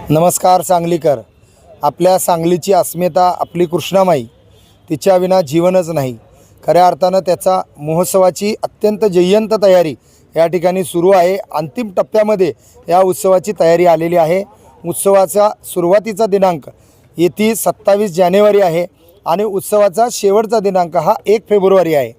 नमस्कार सांगलीकर. आपल्या सांगलीची अस्मिता आपली कृष्णामाई, तिच्या विना जीवनच नाही. खऱ्या अर्थानं त्याचा महोत्सवाची अत्यंत जय्यंत तयारी या ठिकाणी सुरू आहे. अंतिम टप्प्यामध्ये या उत्सवाची तयारी आलेली आहे. उत्सवाचा सुरुवातीचा दिनांक येती 27 जानेवारी आहे आणि उत्सवाचा शेवटचा दिनांक हा 1 फेब्रुवारी आहे.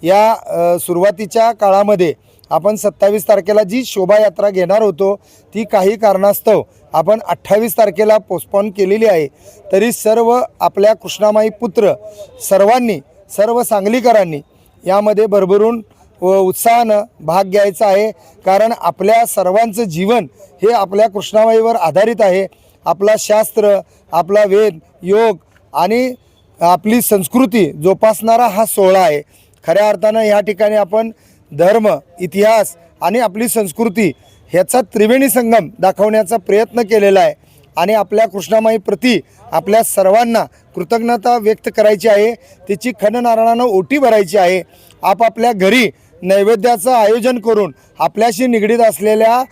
या सुरुवातीच्या काळामध्ये आपण 27 तारखेला जी शोभायात्रा घेणार होतो ती काही कारणास्तव आपण 28 तारखेला पोस्टपोन केलेली आहे. तरी सर्व आपल्या कृष्णामाई पुत्र सर्व सांगलीकरांनी यामध्ये भरभरून व उत्साहानं भाग घ्यायचा आहे. कारण आपल्या सर्वांचं जीवन हे आपल्या कृष्णामाईवर आधारित आहे. आपला शास्त्र, आपला वेद, योग आणि आपली संस्कृती जोपासणारा हा सोहळा आहे. खऱ्या अर्थानं या ठिकाणी आपण धर्म, इतिहास आणि आपली संस्कृती ह्याचा त्रिवेणी संगम दाखवण्याचा प्रयत्न केलेला आहे. आणि आपल्या कृष्णामाई प्रती आपल्या सर्वांना कृतज्ञता व्यक्त करायची आहे. तिची खणनारायणानं ओटी भरायची आहे. आपापल्या घरी नैवेद्याचं आयोजन करून आपल्याशी निगडीत असलेल्या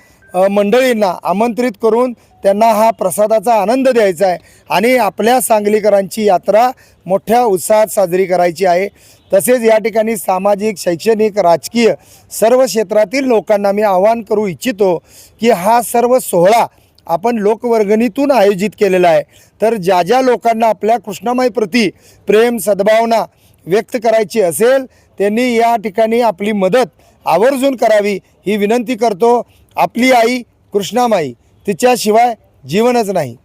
मंडळींना आमंत्रित करून त्यांना हा प्रसादाचा आनंद द्यायचा आहे आणि आपल्या सांगलीकरांची यात्रा मोठ्या उत्साहात साजरी करायची आहे. तसेच या ठिकाणी सामाजिक, शैक्षणिक, राजकीय सर्व क्षेत्रातील लोकांना मी आवाहन करू इच्छितो की हा सर्व सोहळा आपण लोकवर्गणीतून आयोजित केलेला आहे. तर ज्या ज्या लोकांना आपल्या कृष्णामाईप्रती प्रेम, सद्भावना व्यक्त करायची असेल त्यांनी या ठिकाणी आपली मदत आवर्जून करावी ही विनंती करतो. आपली आई कृष्णामाई, तिच्याशिवाय जीवनच नाही.